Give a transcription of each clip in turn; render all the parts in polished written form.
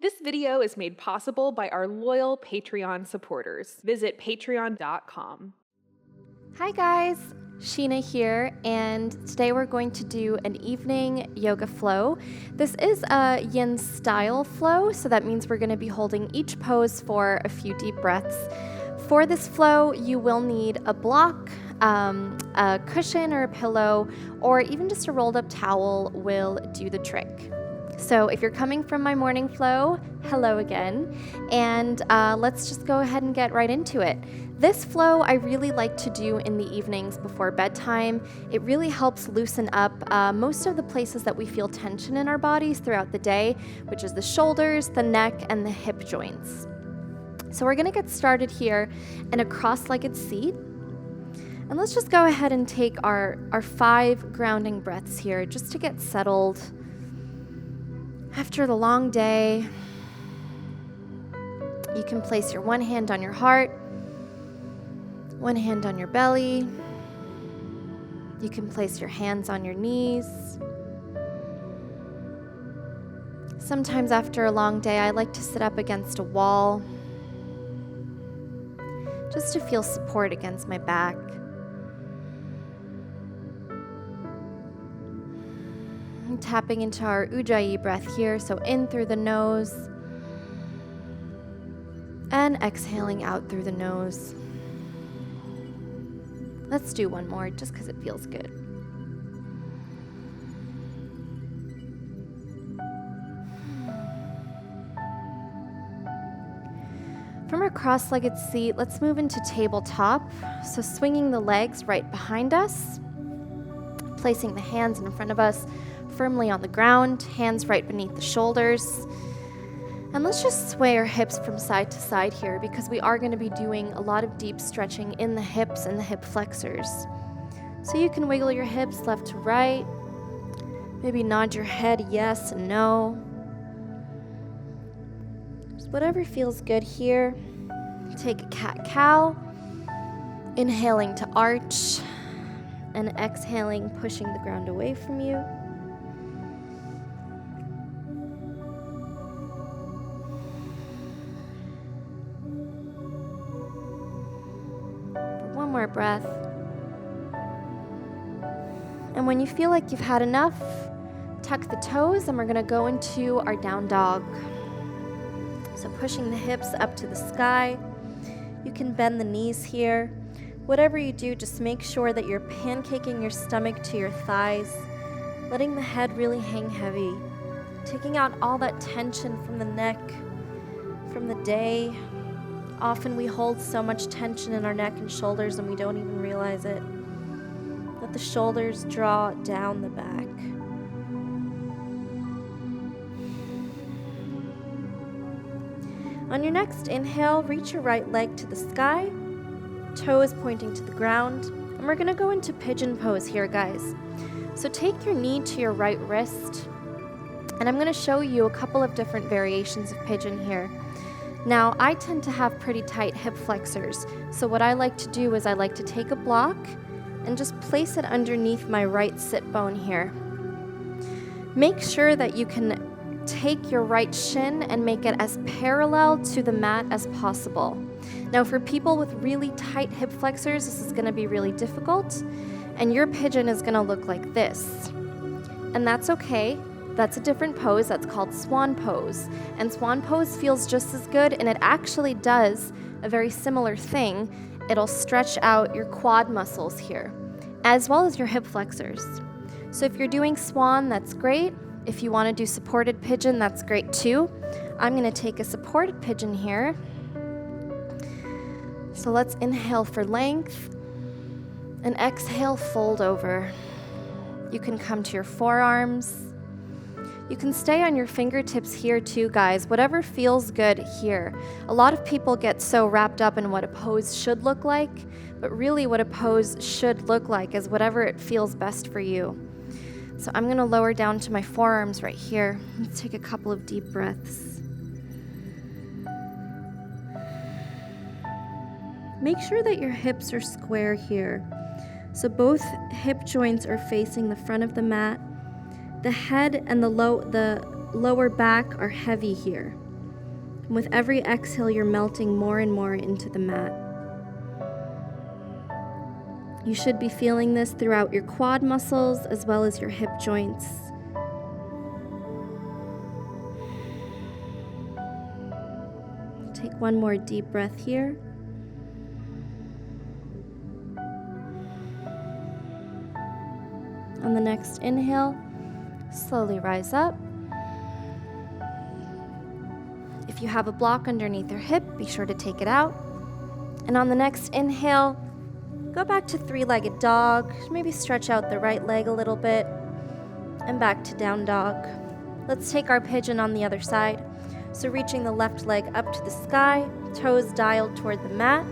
This video is made possible by our loyal Patreon supporters. Visit patreon.com. Hi guys, Sheena here, and today we're going to do an evening yoga flow. This is a yin-style flow, so that means we're going to be holding each pose for a few deep breaths. For this flow, you will need a block, a cushion or a pillow, or even just a rolled up towel will do the trick. So if you're coming from my morning flow, hello again, and let's just go ahead and get right into it. This flow I really like to do in the evenings before bedtime. It really helps loosen up most of the places that we feel tension in our bodies throughout the day, which is the shoulders, the neck, and the hip joints. So we're gonna get started here in a cross-legged seat. And let's just go ahead and take our 5 grounding breaths here just to get settled. After the long day, you can place your one hand on your heart, one hand on your belly. You can place your hands on your knees. Sometimes after a long day, I like to sit up against a wall just to feel support against my back. I'm tapping into our Ujjayi breath here, so in through the nose and exhaling out through the nose. Let's do one more just because it feels good. From our cross-legged seat, let's move into tabletop. So swinging the legs right behind us, placing the hands in front of us firmly on the ground, hands right beneath the shoulders. And let's just sway our hips from side to side here because we are going to be doing a lot of deep stretching in the hips and the hip flexors. So you can wiggle your hips left to right, maybe nod your head yes and no. Just whatever feels good here. Take a cat-cow, inhaling to arch and exhaling, pushing the ground away from you. One more breath. And when you feel like you've had enough, tuck the toes and we're going to go into our down dog. So pushing the hips up to the sky. You can bend the knees here. Whatever you do, just make sure that you're pancaking your stomach to your thighs, letting the head really hang heavy, taking out all that tension from the neck, from the day. Often we hold so much tension in our neck and shoulders and we don't even realize it. Let the shoulders draw down the back. On your next inhale, reach your right leg to the sky, toes pointing to the ground, and we're gonna go into pigeon pose here, guys. So take your knee to your right wrist, and I'm gonna show you a couple of different variations of pigeon here. Now, I tend to have pretty tight hip flexors, so what I like to do is I like to take a block and just place it underneath my right sit bone here. Make sure that you can take your right shin and make it as parallel to the mat as possible. Now, for people with really tight hip flexors, this is going to be really difficult, and your pigeon is going to look like this. And that's okay. That's a different pose. That's called swan pose. And swan pose feels just as good, and it actually does a very similar thing. It'll stretch out your quad muscles here, as well as your hip flexors. So if you're doing swan, that's great. If you want to do supported pigeon, that's great too. I'm going to take a supported pigeon here. So let's inhale for length and exhale, fold over. You can come to your forearms. You can stay on your fingertips here too, guys. Whatever feels good here. A lot of people get so wrapped up in what a pose should look like, but really what a pose should look like is whatever it feels best for you. So I'm going to lower down to my forearms right here. Let's take a couple of deep breaths. Make sure that your hips are square here. So both hip joints are facing the front of the mat. The head and the lower back are heavy here. And with every exhale, you're melting more and more into the mat. You should be feeling this throughout your quad muscles as well as your hip joints. Take one more deep breath here. On the next inhale, slowly rise up. If you have a block underneath your hip, be sure to take it out. And on the next inhale, go back to three-legged dog. Maybe stretch out the right leg a little bit. And back to down dog. Let's take our pigeon on the other side. So reaching the left leg up to the sky, toes dialed toward the mat.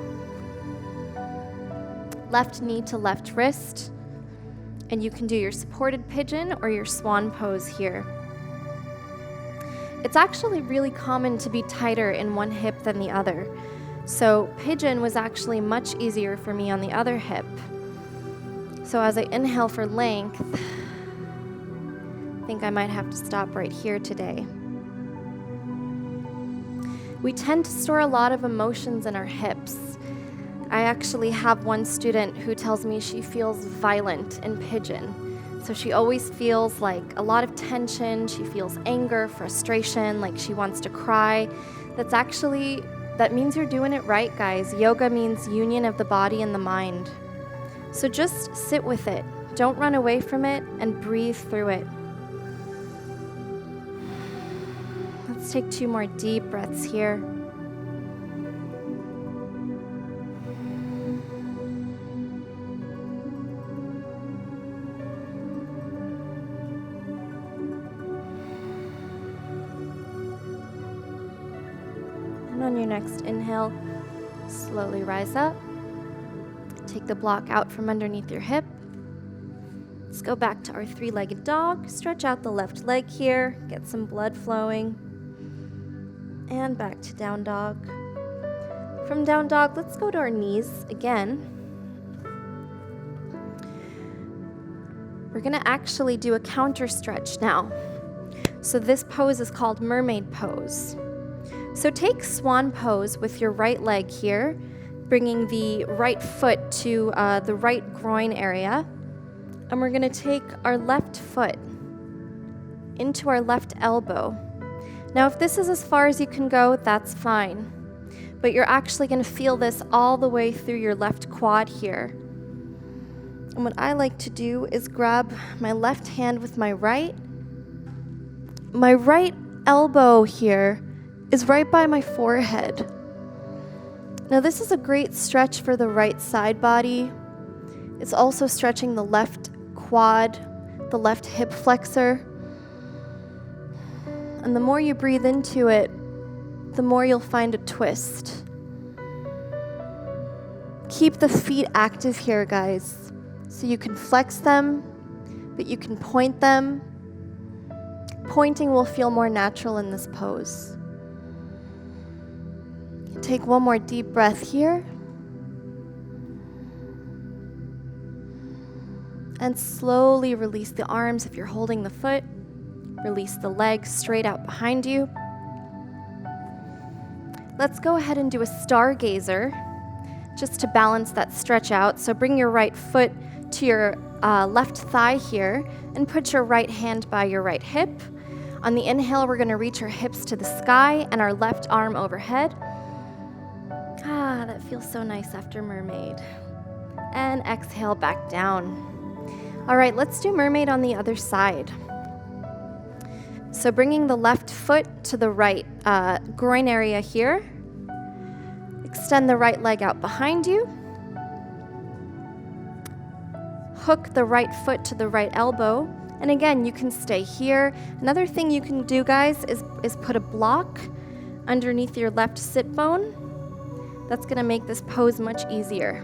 Left knee to left wrist. And you can do your supported pigeon or your swan pose here. It's actually really common to be tighter in one hip than the other. So pigeon was actually much easier for me on the other hip. So as I inhale for length, I think I might have to stop right here today. We tend to store a lot of emotions in our hips. I actually have one student who tells me she feels violent in pigeon. So she always feels like a lot of tension. She feels anger, frustration, like she wants to cry. That means you're doing it right, guys. Yoga means union of the body and the mind. So just sit with it. Don't run away from it and breathe through it. Let's take 2 more deep breaths here. On your next inhale, slowly rise up. Take the block out from underneath your hip. Let's go back to our three-legged dog. Stretch out the left leg here, get some blood flowing. And back to down dog. From down dog, let's go to our knees again. We're going to actually do a counter stretch now. So this pose is called mermaid pose. So take swan pose with your right leg here, bringing the right foot to the right groin area. And we're going to take our left foot into our left elbow. Now, if this is as far as you can go, that's fine. But you're actually going to feel this all the way through your left quad here. And what I like to do is grab my left hand with my right. My right elbow here is right by my forehead. Now this is a great stretch for the right side body. It's also stretching the left quad, the left hip flexor. And the more you breathe into it, the more you'll find a twist. Keep the feet active here, guys. So you can flex them, but you can point them. Pointing will feel more natural in this pose. Take one more deep breath here. And slowly release the arms if you're holding the foot. Release the legs straight out behind you. Let's go ahead and do a stargazer just to balance that stretch out. So bring your right foot to your left thigh here and put your right hand by your right hip. On the inhale, we're going to reach our hips to the sky and our left arm overhead. Ah, that feels so nice after mermaid. And exhale back down. All right, let's do mermaid on the other side. So bringing the left foot to the right groin area here. Extend the right leg out behind you. Hook the right foot to the right elbow. And again, you can stay here. Another thing you can do, guys, is put a block underneath your left sit bone. That's going to make this pose much easier.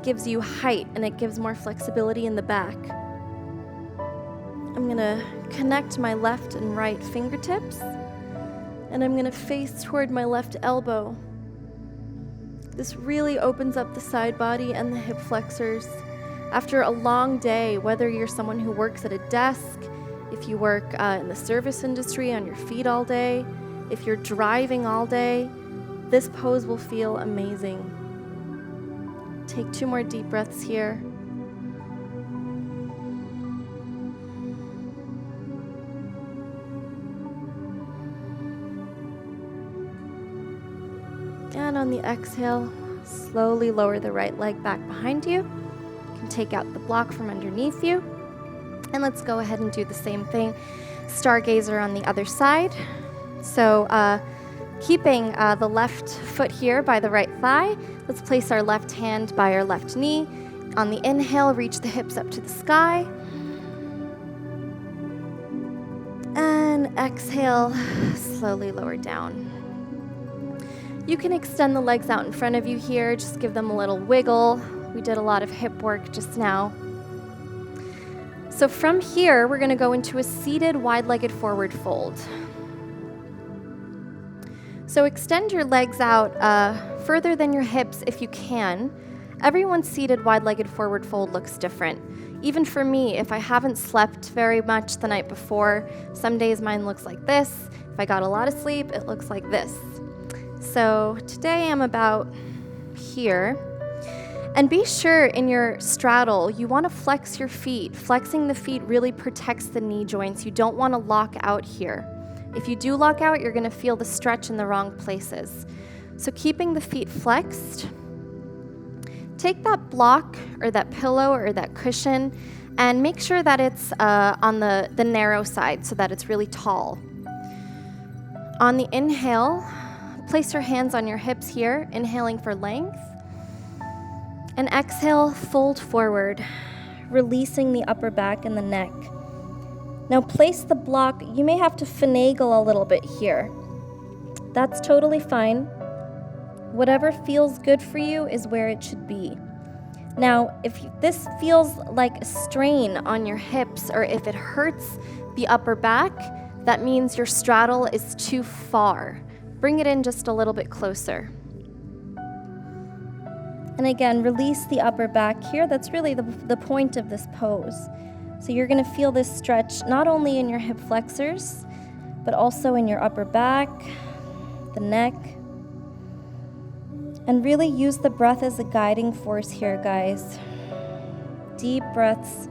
Gives you height and it gives more flexibility in the back. I'm going to connect my left and right fingertips, and I'm going to face toward my left elbow. This really opens up the side body and the hip flexors. After a long day, whether you're someone who works at a desk, If you work in the service industry on your feet all day, if you're driving all day, this pose will feel amazing. Take 2 more deep breaths here. And on the exhale, slowly lower the right leg back behind you. You can take out the block from underneath you. And let's go ahead and do the same thing. Stargazer on the other side. So keeping the left foot here by the right thigh, let's place our left hand by our left knee. On the inhale, reach the hips up to the sky. And exhale, slowly lower down. You can extend the legs out in front of you here, just give them a little wiggle. We did a lot of hip work just now. So from here, we're gonna go into a seated wide-legged forward fold. So extend your legs out further than your hips if you can. Everyone's seated wide-legged forward fold looks different. Even for me, if I haven't slept very much the night before, some days mine looks like this. If I got a lot of sleep, it looks like this. So today I'm about here. And be sure in your straddle, you want to flex your feet. Flexing the feet really protects the knee joints. You don't want to lock out here. If you do lock out, you're going to feel the stretch in the wrong places. So keeping the feet flexed. Take that block or that pillow or that cushion and make sure that it's on the narrow side so that it's really tall. On the inhale, place your hands on your hips here, inhaling for length. And exhale, fold forward, releasing the upper back and the neck. Now place the block. You may have to finagle a little bit here. That's totally fine. Whatever feels good for you is where it should be. Now, if this feels like a strain on your hips or if it hurts the upper back, that means your straddle is too far. Bring it in just a little bit closer. And again, release the upper back here. That's really the point of this pose. So you're going to feel this stretch not only in your hip flexors, but also in your upper back, the neck. And really use the breath as a guiding force here, guys. Deep breaths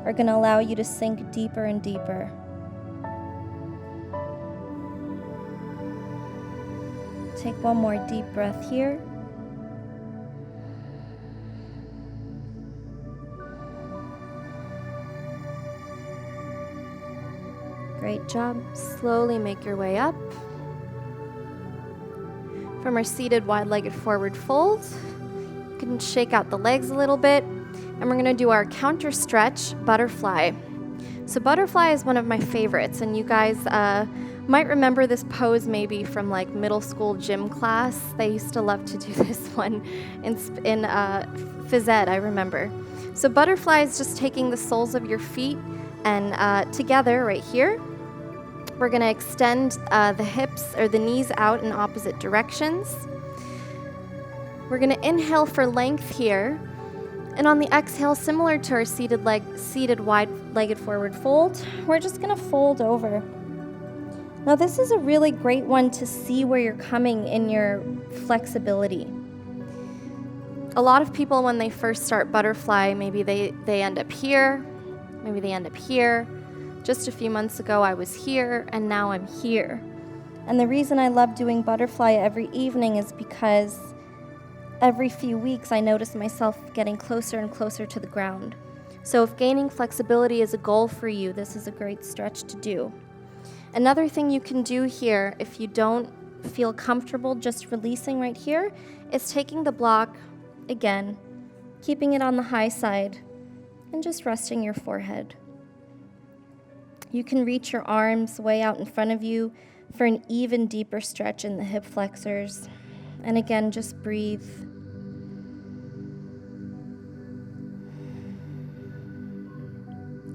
are going to allow you to sink deeper and deeper. Take one more deep breath here. Great job. Slowly make your way up. From our seated wide-legged forward fold, you can shake out the legs a little bit, and we're gonna do our counter stretch, butterfly. So butterfly is one of my favorites, and you guys might remember this pose maybe from like middle school gym class. They used to love to do this one in phys ed, I remember. So butterfly is just taking the soles of your feet and together right here. We're going to extend the hips or the knees out in opposite directions. We're going to inhale for length here. And on the exhale, similar to our seated wide-legged forward fold, we're just going to fold over. Now this is a really great one to see where you're coming in your flexibility. A lot of people, when they first start butterfly, maybe they end up here, maybe they end up here. Just a few months ago, I was here, and now I'm here. And the reason I love doing butterfly every evening is because every few weeks I notice myself getting closer and closer to the ground. So if gaining flexibility is a goal for you, this is a great stretch to do. Another thing you can do here, if you don't feel comfortable just releasing right here, is taking the block, again, keeping it on the high side, and just resting your forehead. You can reach your arms way out in front of you for an even deeper stretch in the hip flexors. And again, just breathe.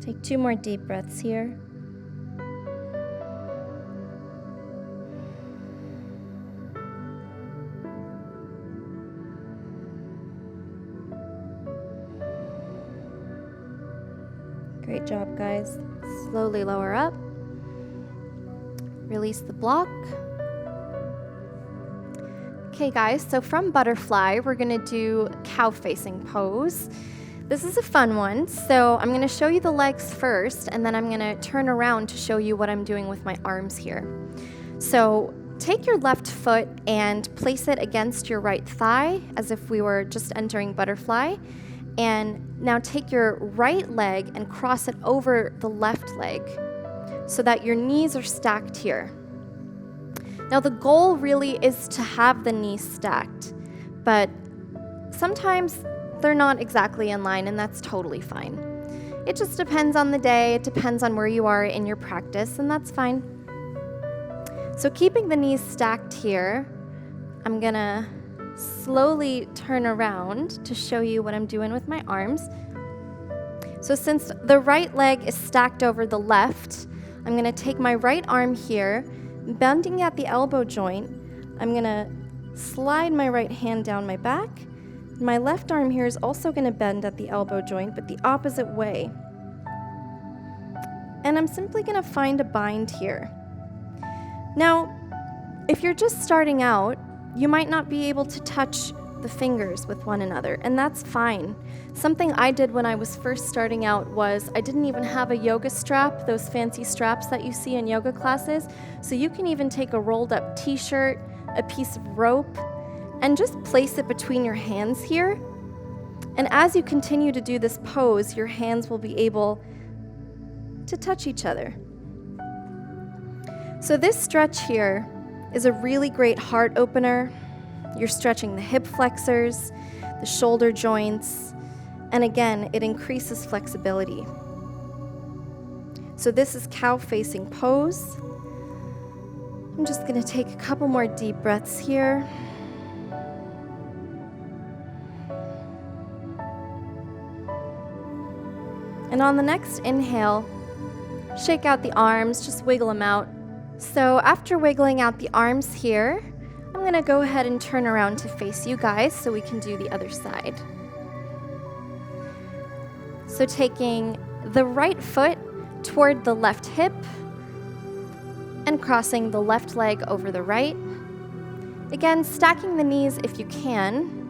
Take 2 more deep breaths here. Great job, guys. Slowly lower up. Release the block. Okay, guys, so from butterfly, we're gonna do cow facing pose. This is a fun one, so I'm gonna show you the legs first, and then I'm gonna turn around to show you what I'm doing with my arms here. So take your left foot and place it against your right thigh, as if we were just entering butterfly. And now take your right leg and cross it over the left leg so that your knees are stacked here. Now the goal really is to have the knees stacked, but sometimes they're not exactly in line, and that's totally fine. It just depends on the day, it depends on where you are in your practice, and that's fine. So keeping the knees stacked here, I'm gonna slowly turn around to show you what I'm doing with my arms. So since the right leg is stacked over the left, I'm gonna take my right arm here, bending at the elbow joint. I'm gonna slide my right hand down my back. My left arm here is also gonna bend at the elbow joint, but the opposite way. And I'm simply gonna find a bind here. Now, if you're just starting out, you might not be able to touch the fingers with one another, and that's fine. Something I did when I was first starting out was I didn't even have a yoga strap, those fancy straps that you see in yoga classes. So you can even take a rolled up t-shirt, a piece of rope, and just place it between your hands here. And as you continue to do this pose, your hands will be able to touch each other. So this stretch here is a really great heart opener. You're stretching the hip flexors, the shoulder joints, and again, it increases flexibility. So this is cow facing pose. I'm just gonna take a couple more deep breaths here. And on the next inhale, shake out the arms, just wiggle them out. So after wiggling out the arms here, I'm gonna go ahead and turn around to face you guys so we can do the other side. So taking the right foot toward the left hip and crossing the left leg over the right. Again, stacking the knees if you can.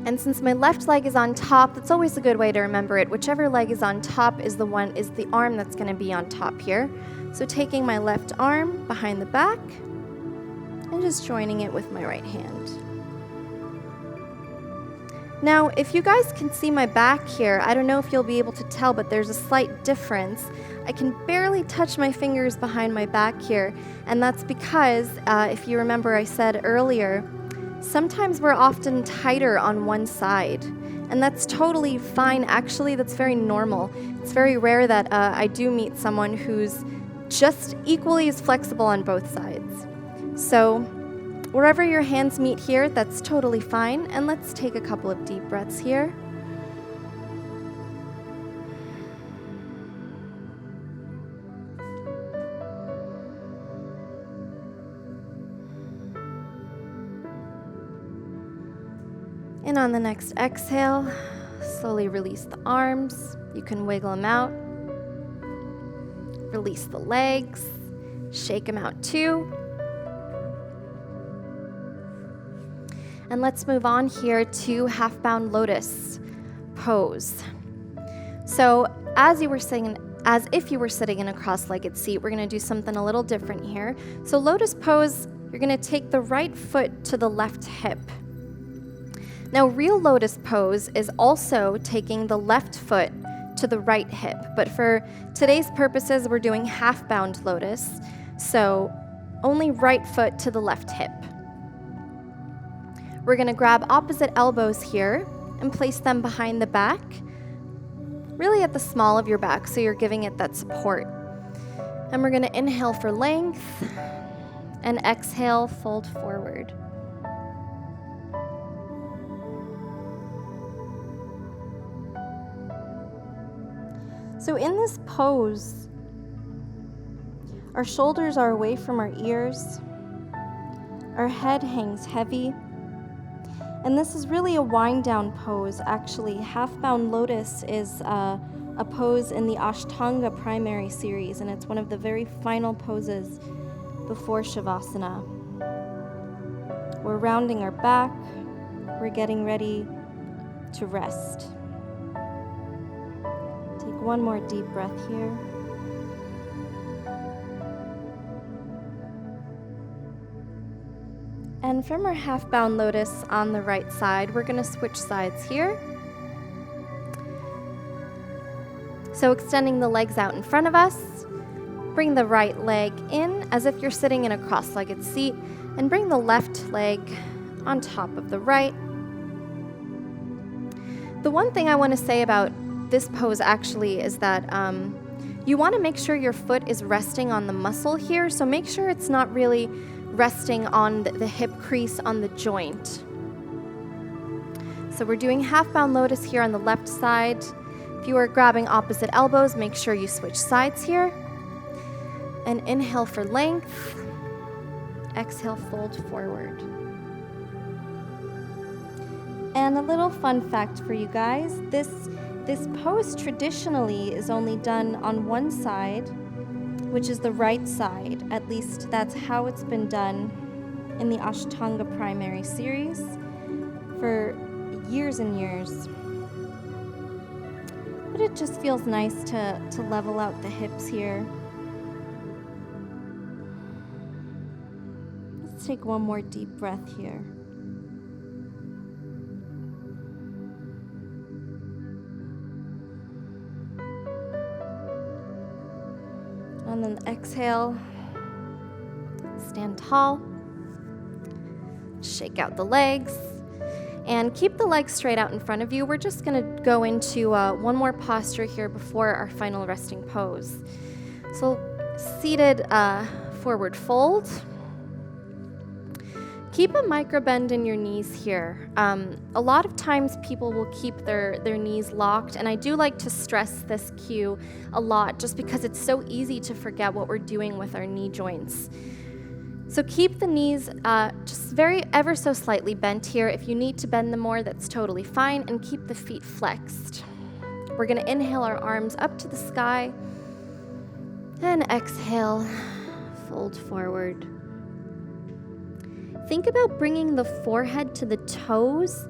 And since my left leg is on top, that's always a good way to remember it. Whichever leg is on top is the arm that's going to be on top here. So taking my left arm behind the back and just joining it with my right hand. Now, if you guys can see my back here, I don't know if you'll be able to tell, but there's a slight difference. I can barely touch my fingers behind my back here, and that's because, if you remember I said earlier, sometimes we're often tighter on one side, and that's totally fine. Actually, that's very normal. It's very rare that I do meet someone who's just equally as flexible on both sides. So wherever your hands meet here, that's totally fine. And let's take a couple of deep breaths here. And on the next exhale, slowly release the arms. You can wiggle them out. Release the legs. Shake them out too. And let's move on here to half-bound lotus pose. So as if you were sitting in a cross-legged seat, we're going to do something a little different here. So lotus pose, you're going to take the right foot to the left hip. Now, real lotus pose is also taking the left foot to the right hip, but for today's purposes, we're doing half-bound lotus, so only right foot to the left hip. We're going to grab opposite elbows here and place them behind the back, really at the small of your back, so you're giving it that support. And we're going to inhale for length and exhale, fold forward. So in this pose, our shoulders are away from our ears, our head hangs heavy, And this is really a wind down pose. Actually, half bound lotus is a pose in the Ashtanga primary series, and it's one of the very final poses before Shavasana. We're rounding our back. We're getting ready to rest. Take one more deep breath here. And from our half bound lotus on the right side, we're going to switch sides here. So extending the legs out in front of us, bring the right leg in as if you're sitting in a cross-legged seat, and bring the left leg on top of the right. The one thing I want to say about this pose actually is that you want to make sure your foot is resting on the muscle here, so make sure it's not really resting on the hip crease on the joint. So we're doing half bound lotus here on the left side. If you are grabbing opposite elbows, make sure you switch sides here. And inhale for length. Exhale, fold forward. And a little fun fact for you guys, this pose traditionally is only done on one side, which is the right side. At least that's how it's been done in the Ashtanga primary series for years and years. But it just feels nice to level out the hips here. Let's take one more deep breath here. And then exhale, stand tall, shake out the legs, and keep the legs straight out in front of you. We're just going to go into one more posture here before our final resting pose. So seated forward fold. Keep a micro bend in your knees here. A lot of times people will keep their knees locked, and I do like to stress this cue a lot just because it's so easy to forget what we're doing with our knee joints. So keep the knees just ever so slightly bent here. If you need to bend them more, that's totally fine, and keep the feet flexed. We're going to inhale our arms up to the sky, and exhale, fold forward. Think about bringing the forehead to the toes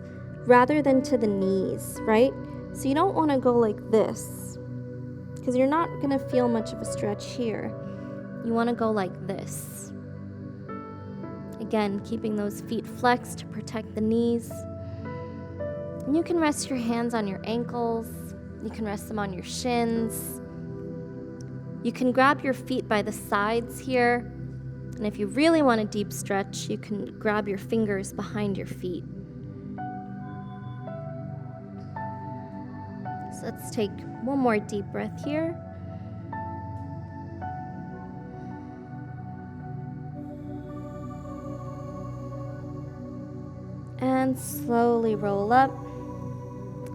rather than to the knees, right? So you don't want to go like this because you're not going to feel much of a stretch here. You want to go like this. Again, keeping those feet flexed to protect the knees. And you can rest your hands on your ankles. You can rest them on your shins. You can grab your feet by the sides here. And if you really want a deep stretch, you can grab your fingers behind your feet. So let's take one more deep breath here. And slowly roll up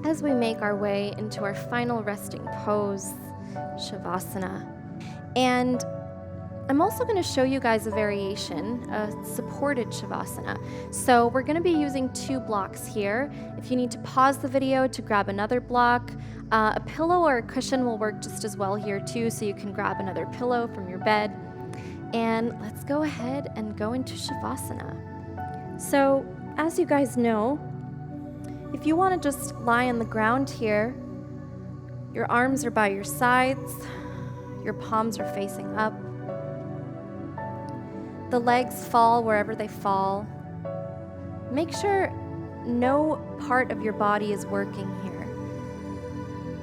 as we make our way into our final resting pose, Shavasana. And I'm also going to show you guys a variation, a supported Shavasana. So we're going to be using 2 blocks here. If you need to pause the video to grab another block, a pillow or a cushion will work just as well here too, so you can grab another pillow from your bed. And let's go ahead and go into Shavasana. So as you guys know, if you want to just lie on the ground here, your arms are by your sides, your palms are facing up. The legs fall wherever they fall. Make sure no part of your body is working here.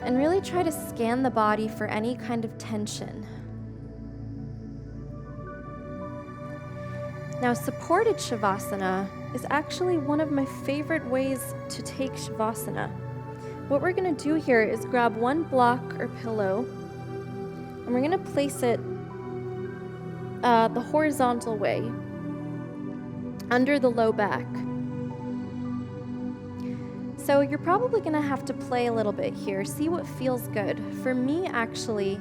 And really try to scan the body for any kind of tension. Now, supported Shavasana is actually one of my favorite ways to take Shavasana. What we're going to do here is grab one block or pillow, and we're going to place it the horizontal way, under the low back. So you're probably going to have to play a little bit here, see what feels good. For me, actually,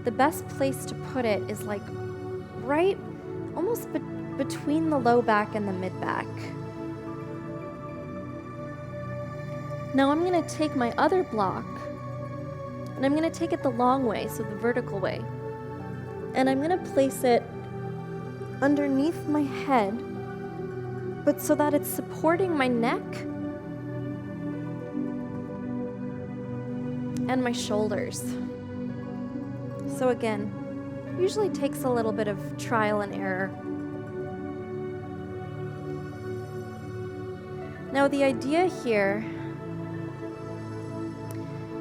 the best place to put it is like right almost between the low back and the mid back. Now I'm going to take my other block and I'm going to take it the long way, so the vertical way. And I'm going to place it underneath my head, but so that it's supporting my neck and my shoulders. So again, usually takes a little bit of trial and error. Now the idea here,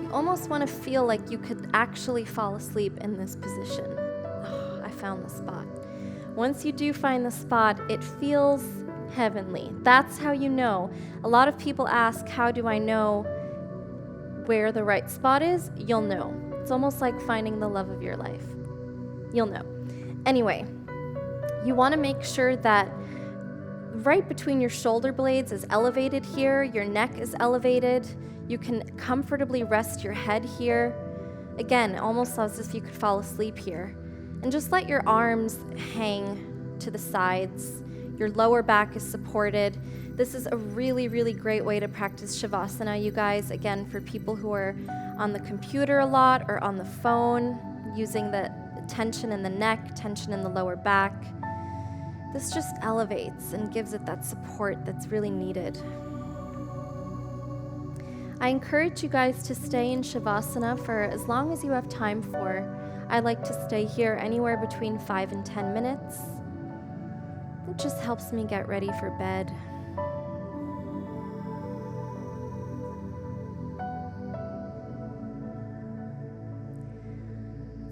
you almost want to feel like you could actually fall asleep in this position. Oh, I found the spot. Once you do find the spot, it feels heavenly. That's how you know. A lot of people ask, how do I know where the right spot is? You'll know. It's almost like finding the love of your life. You'll know. Anyway, you want to make sure that right between your shoulder blades is elevated here, your neck is elevated. You can comfortably rest your head here. Again, almost as if you could fall asleep here. And just let your arms hang to the sides. Your lower back is supported. This is a really, really great way to practice shavasana, you guys. Again, for people who are on the computer a lot or on the phone, using the tension in the neck, tension in the lower back. This just elevates and gives it that support that's really needed. I encourage you guys to stay in shavasana for as long as you have time for. I like to stay here anywhere between 5 and 10 minutes. It just helps me get ready for bed.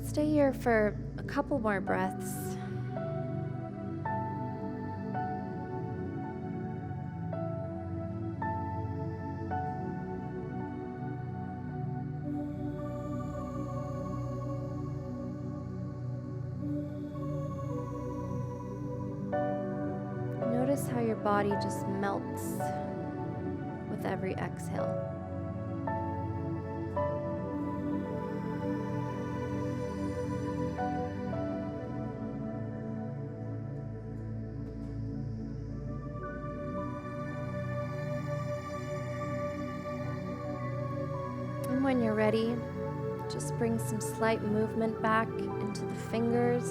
Stay here for a couple more breaths. Notice how your body just melts with every exhale. And when you're ready, just bring some slight movement back into the fingers,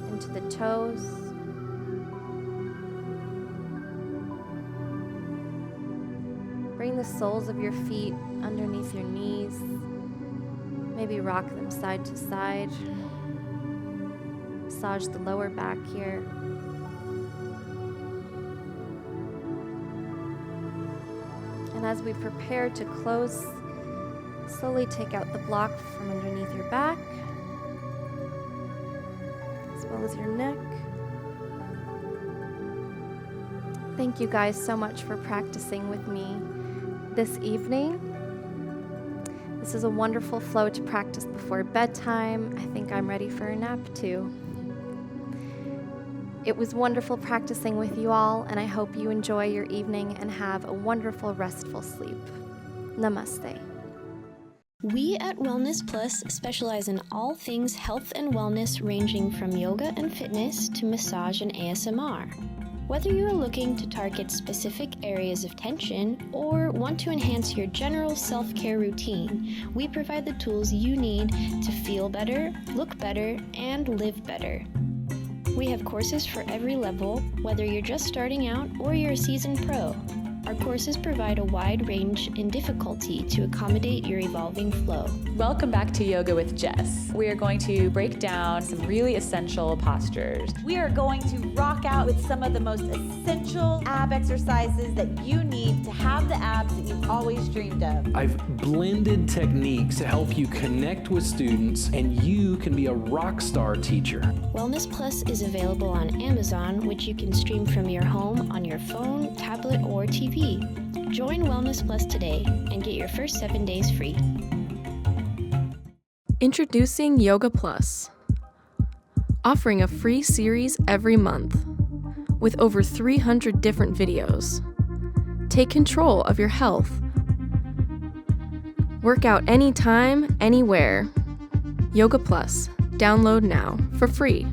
into the toes. Bring the soles of your feet underneath your knees. Maybe rock them side to side. Massage the lower back here. And as we prepare to close, slowly take out the block from underneath your back, as well as your neck. Thank you guys so much for practicing with me this evening. This is a wonderful flow to practice before bedtime. I think I'm ready for a nap too. It was wonderful practicing with you all, and I hope you enjoy your evening and have a wonderful, restful sleep. Namaste. We at WellnessPLUS specialize in all things health and wellness, ranging from yoga and fitness to massage and ASMR. Whether you are looking to target specific areas of tension or want to enhance your general self-care routine, we provide the tools you need to feel better, look better, and live better. We have courses for every level, whether you're just starting out or you're a seasoned pro. Our courses provide a wide range in difficulty to accommodate your evolving flow. Welcome back to Yoga with Jess. We are going to break down some really essential postures. We are going to rock out with some of the most essential ab exercises that you need to have the abs that you've always dreamed of. I've blended techniques to help you connect with students, and you can be a rock star teacher. WellnessPLUS is available on Amazon, which you can stream from your home on your phone, tablet, or TV. Join WellnessPLUS today and get your first 7 days free. Introducing Yoga Plus, offering a free series every month with over 300 different videos. Take control of your health. Work out anytime, anywhere. Yoga Plus. Download now for free.